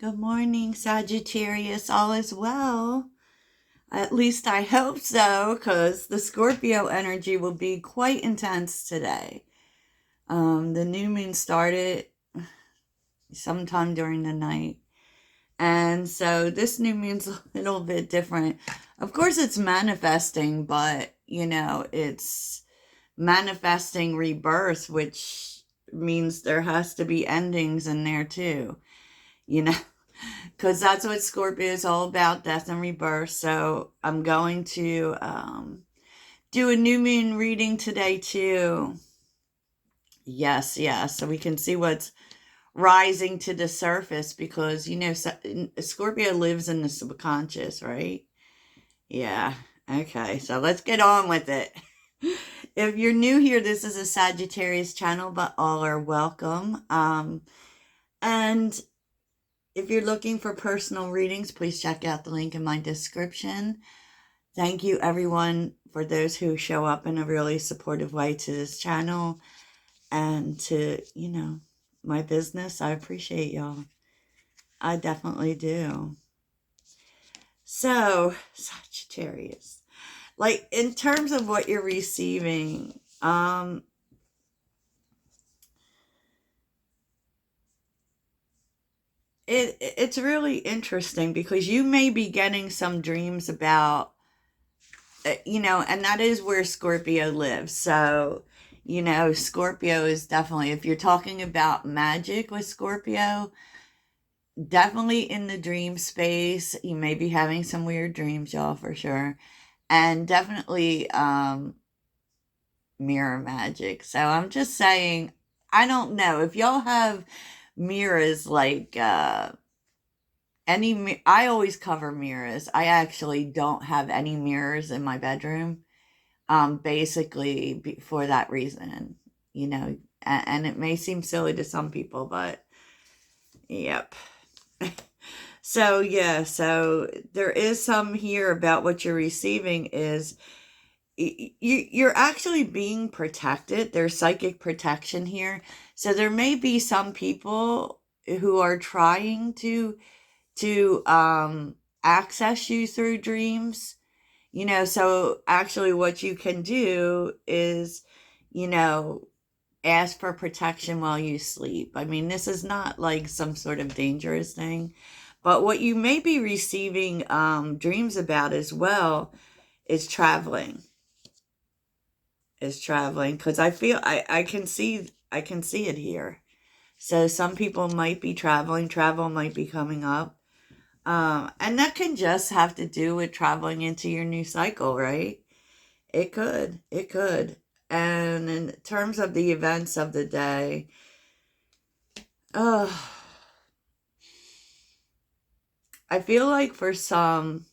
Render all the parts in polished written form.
Good morning, Sagittarius. All is well. At least I hope so, because the Scorpio energy will be quite intense today. The new moon started sometime during the night. And so this new moon's a little bit different. Of course, it's manifesting, but, it's manifesting rebirth, which means there has to be endings in there too. You know, because that's what Scorpio is all about, death and rebirth. So I'm going to do a new moon reading today too. Yes, yes. So we can see what's rising to the surface because, Scorpio lives in the subconscious, right? Yeah. Okay. So let's get on with it. If you're new here, this is a Sagittarius channel, but all are welcome. And if you're looking for personal readings, please check out the link in my description. Thank you, everyone, for those who show up in a really supportive way to this channel and to, my business. I appreciate y'all. I definitely do. So, Sagittarius, like in terms of what you're receiving, it's really interesting because you may be getting some dreams about, and that is where Scorpio lives. So, Scorpio is definitely, if you're talking about magic with Scorpio, definitely in the dream space. You may be having some weird dreams, y'all, for sure. And definitely mirror magic. So I'm just saying, I don't know if y'all have mirrors like I always cover mirrors. I actually don't have any mirrors in my bedroom. Basically for that reason, and it may seem silly to some people, but yep. So yeah, so there is some here about what you're receiving is you're actually being protected. There's psychic protection here. So there may be some people who are trying to access you through dreams. So actually what you can do is, ask for protection while you sleep. I mean, this is not like some sort of dangerous thing, but what you may be receiving dreams about as well is traveling. Is traveling because I feel I can see it here. So some people might be traveling. Travel might be coming up. And that can just have to do with traveling into your new cycle, right? It could. It could. And in terms of the events of the day, I feel like for some,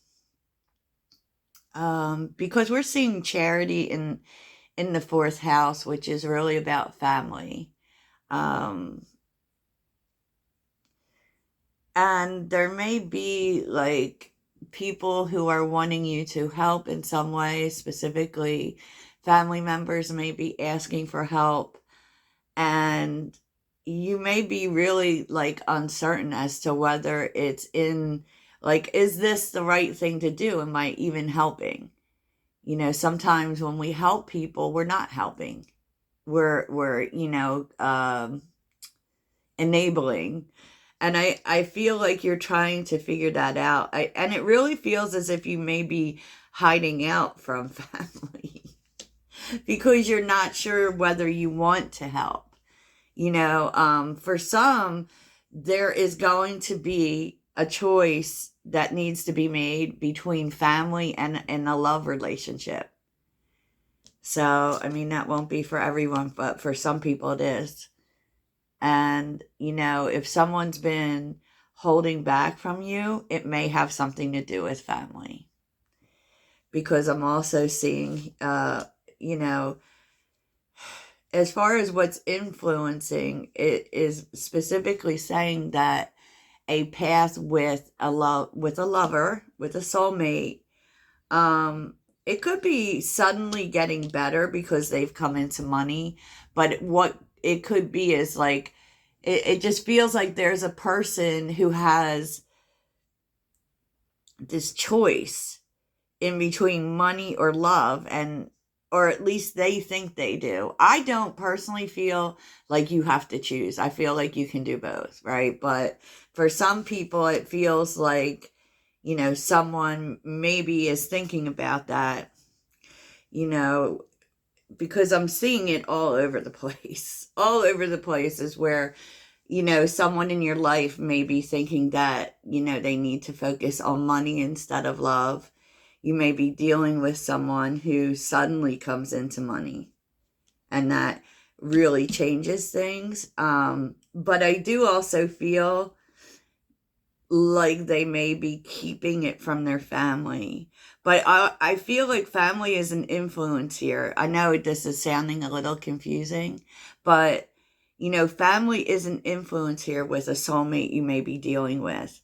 because we're seeing charity in the fourth house, which is really about family. And there may be like people who are wanting you to help in some way, specifically family members may be asking for help, and you may be really like uncertain as to whether it's in, like, is this the right thing to do? Am I even helping? Sometimes when we help people, we're not helping. We're enabling. And I feel like you're trying to figure that out. And it really feels as if you may be hiding out from family because you're not sure whether you want to help. For some, there is going to be a choice that needs to be made between family and a love relationship. So, I mean, that won't be for everyone, but for some people it is. And, if someone's been holding back from you, it may have something to do with family. Because I'm also seeing, as far as what's influencing, it is specifically saying that a path with a lover, with a soulmate, it could be suddenly getting better because they've come into money, but what it could be is like it just feels like there's a person who has this choice in between money or love, and or at least they think they do. I don't personally feel like you have to choose. I feel like you can do both, right? But for some people it feels like, someone maybe is thinking about that, you know, because I'm seeing it all over the place. All over the place is where, someone in your life may be thinking that, they need to focus on money instead of love. You may be dealing with someone who suddenly comes into money, and that really changes things. But I do also feel like they may be keeping it from their family. But I feel like family is an influence here. I know this is sounding a little confusing, but family is an influence here with a soulmate you may be dealing with.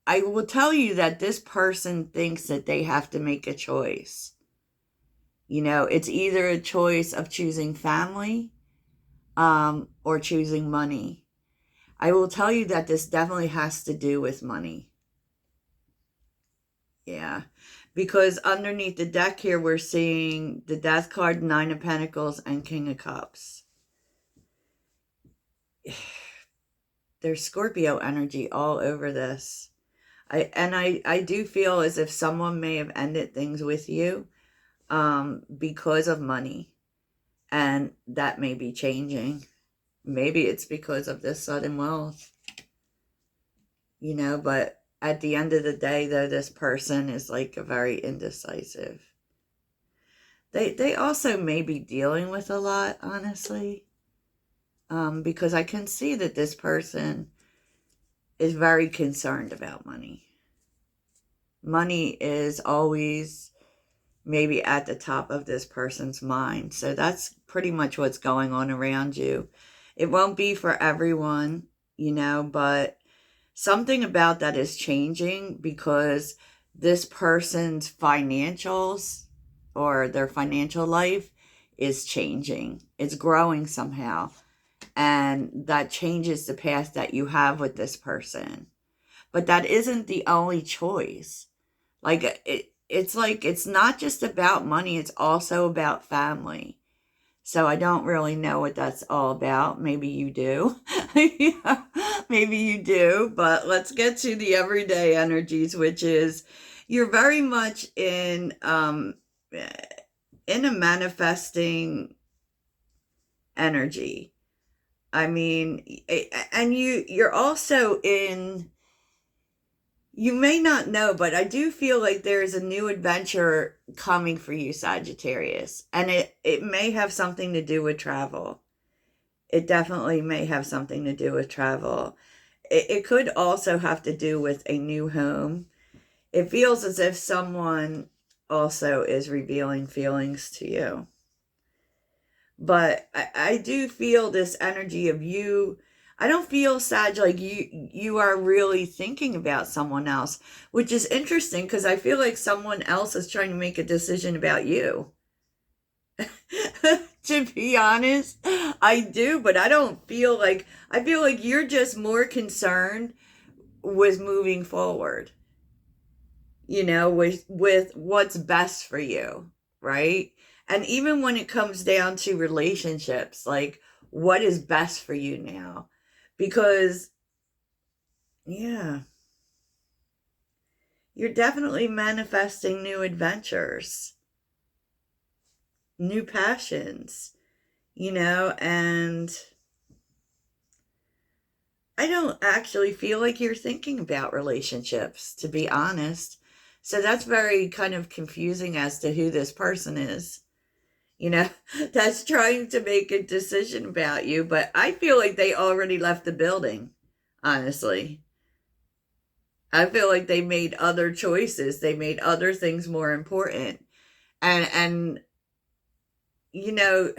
I will tell you that this person thinks that they have to make a choice. It's either a choice of choosing family, or choosing money. I will tell you that this definitely has to do with money. Yeah. Because underneath the deck here, we're seeing the Death card, Nine of Pentacles, and King of Cups. There's Scorpio energy all over this. I do feel as if someone may have ended things with you because of money. And that may be changing. Maybe it's because of this sudden wealth. But at the end of the day, though, this person is like a very indecisive. They also may be dealing with a lot, honestly. Because I can see that this person is very concerned about money. Money is always maybe at the top of this person's mind. So that's pretty much what's going on around you. It won't be for everyone, but something about that is changing because this person's financials or their financial life is changing. It's growing somehow. And that changes the path that you have with this person. But that isn't the only choice. It's like it's not just about money, it's also about family. So I don't really know what that's all about. Maybe you do. Yeah, maybe you do. But let's get to the everyday energies, which is you're very much in a manifesting energy. I mean, and you're also in, you may not know, but I do feel like there's a new adventure coming for you, Sagittarius. And it may have something to do with travel. It definitely may have something to do with travel. It could also have to do with a new home. It feels as if someone also is revealing feelings to you. But I do feel this energy of you. I don't feel, Sag, like you are really thinking about someone else, which is interesting because I feel like someone else is trying to make a decision about you. To be honest, I do, but I don't feel like, I feel like you're just more concerned with moving forward, with what's best for you, right? And even when it comes down to relationships, like what is best for you now? Because, yeah, you're definitely manifesting new adventures, new passions, and I don't actually feel like you're thinking about relationships, to be honest. So that's very kind of confusing as to who this person is, that's trying to make a decision about you. But I feel like they already left the building, honestly. I feel like they made other choices. They made other things more important. And you know,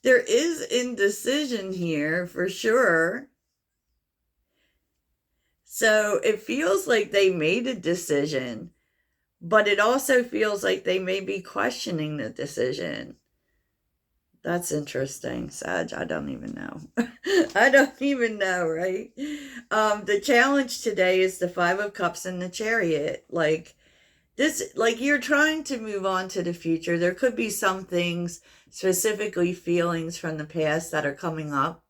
there is indecision here for sure. So it feels like they made a decision, but it also feels like they may be questioning the decision. That's interesting, Sag. I don't even know. I don't even know, right? The challenge today is the Five of Cups and the Chariot. Like this, like you're trying to move on to the future. There could be some things, specifically feelings from the past that are coming up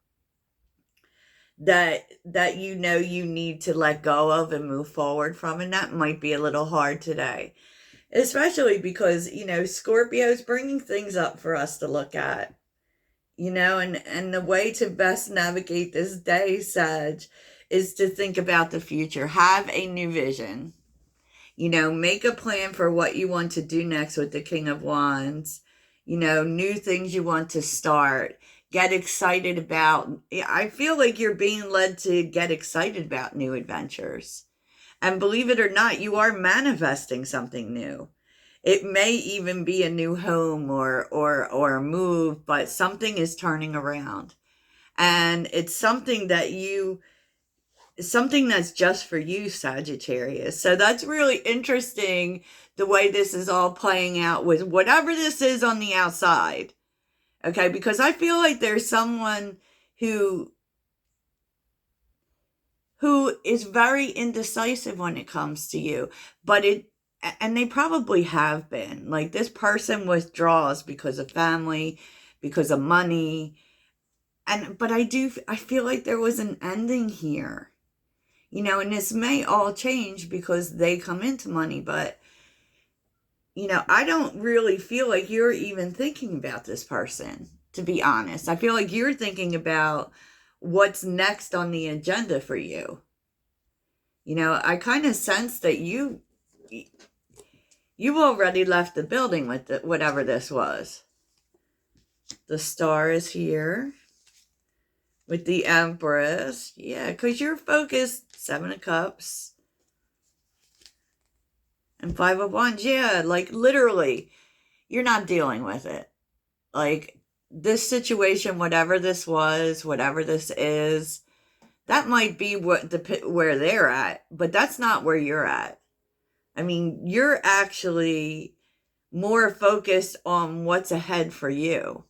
that you know you need to let go of and move forward from, and that might be a little hard today, especially because Scorpio's bringing things up for us to look at, and the way to best navigate this day, Sag, is to think about the future. Have a new vision. Make a plan for what you want to do next with the King of Wands. New things you want to start. Get excited about. I feel like you're being led to get excited about new adventures. And believe it or not, you are manifesting something new. It may even be a new home or a move, but something is turning around. And it's something that's just for you, Sagittarius. So that's really interesting, the way this is all playing out with whatever this is on the outside. Okay, because I feel like there's someone who is very indecisive when it comes to you, and they probably have been. Like, this person withdraws because of family, because of money, but I feel like there was an ending here. And this may all change because they come into money, but I don't really feel like you're even thinking about this person, to be honest. I feel like you're thinking about what's next on the agenda for you. I kind of sense that you've already left the building with whatever this was. The Star is here with the Empress. Yeah, because you're focused. Seven of Cups and Five of Wands. Yeah, like literally, you're not dealing with it. Like, this situation, whatever this was, whatever this is, that might be where they're at, but that's not where you're at. I mean, you're actually more focused on what's ahead for you.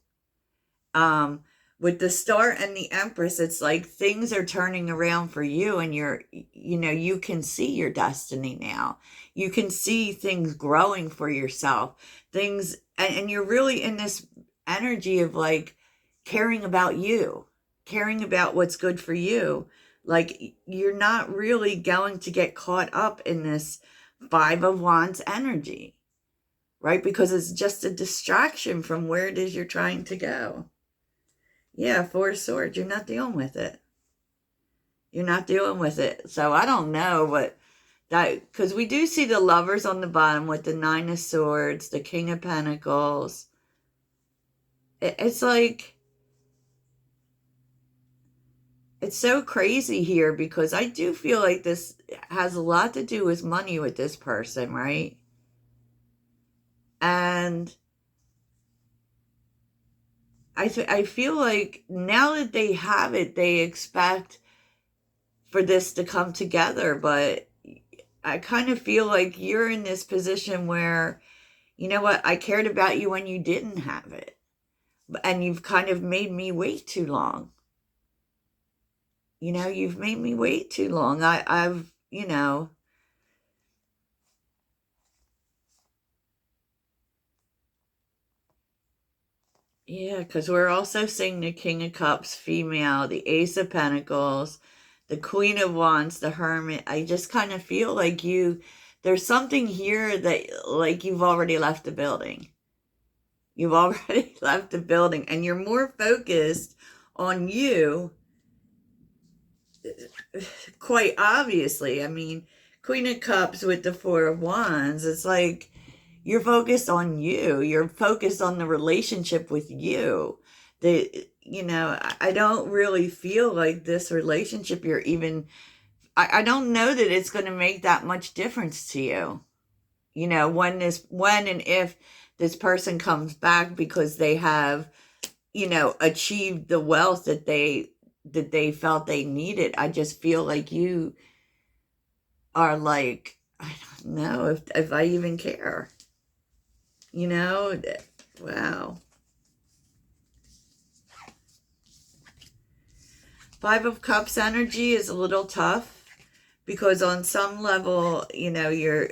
With the Star and the Empress, it's like things are turning around for you, and you can see your destiny now. You can see things growing for yourself. And you're really in this energy of like caring about you, caring about what's good for you. Like, you're not really going to get caught up in this Five of Wands energy, right? Because it's just a distraction from where it is you're trying to go. Yeah, Four of Swords, you're not dealing with it. You're not dealing with it. So I don't know what that, because we do see the Lovers on the bottom with the Nine of Swords, the King of Pentacles. It's like, it's so crazy here, because I do feel like this has a lot to do with money with this person, right? And I feel like now that they have it, they expect for this to come together. But I kind of feel like you're in this position where, you know what, I cared about you when you didn't have it. And you've kind of made me wait too long. You've made me wait too long. I've, yeah, because we're also seeing the King of Cups female, the Ace of Pentacles, the Queen of Wands, the Hermit. I just kind of feel like there's something here that, like, you've already left the building. You've already left the building, and you're more focused on you, quite obviously. I mean, Queen of Cups with the Four of Wands, it's like you're focused on you. You're focused on the relationship with you. I don't really feel like this relationship you're even, I don't know that it's going to make that much difference to you. When and if this person comes back because they have, achieved the wealth that they felt they needed. I just feel like you are like, I don't know if I even care. Wow. Five of Cups energy is a little tough because on some level, you know, you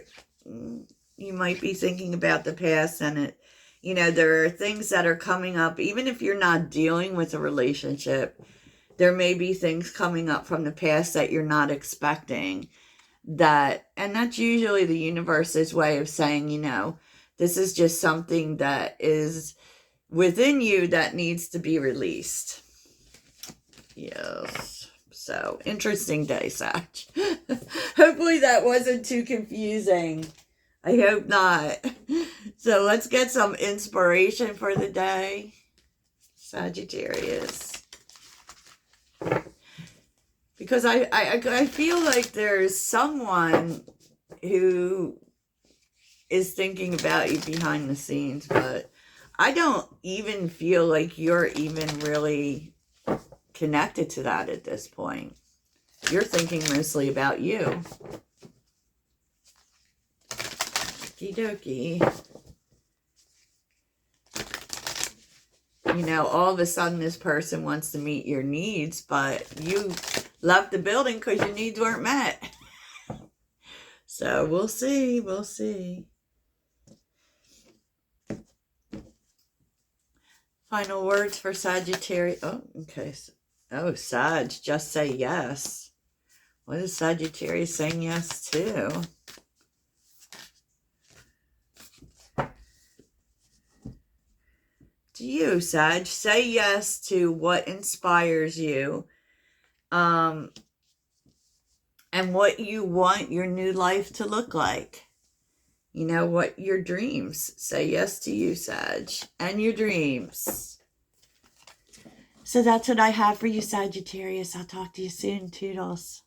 might be thinking about the past, and you know, there are things that are coming up. Even if you're not dealing with a relationship, there may be things coming up from the past that you're not expecting. And that's usually the universe's way of saying, you know, this is just something that is within you that needs to be released. Yes. So, interesting day, Sag. Hopefully that wasn't too confusing. I hope not. So, let's get some inspiration for the day. Sagittarius. Because I feel like there's someone who is thinking about you behind the scenes, but I don't even feel like you're even really connected to that at this point. You're thinking mostly about you. Okie dokie. You know, all of a sudden this person wants to meet your needs, but you left the building because your needs weren't met. So we'll see. We'll see. Final words for Sagittarius. Oh, okay. Oh, Sag, just say yes. What is Sagittarius saying yes to? To you, Sag, say yes to what inspires you, and what you want your new life to look like. You know, what your dreams. Say yes to you, Sag, and your dreams. So that's what I have for you, Sagittarius. I'll talk to you soon. Toodles.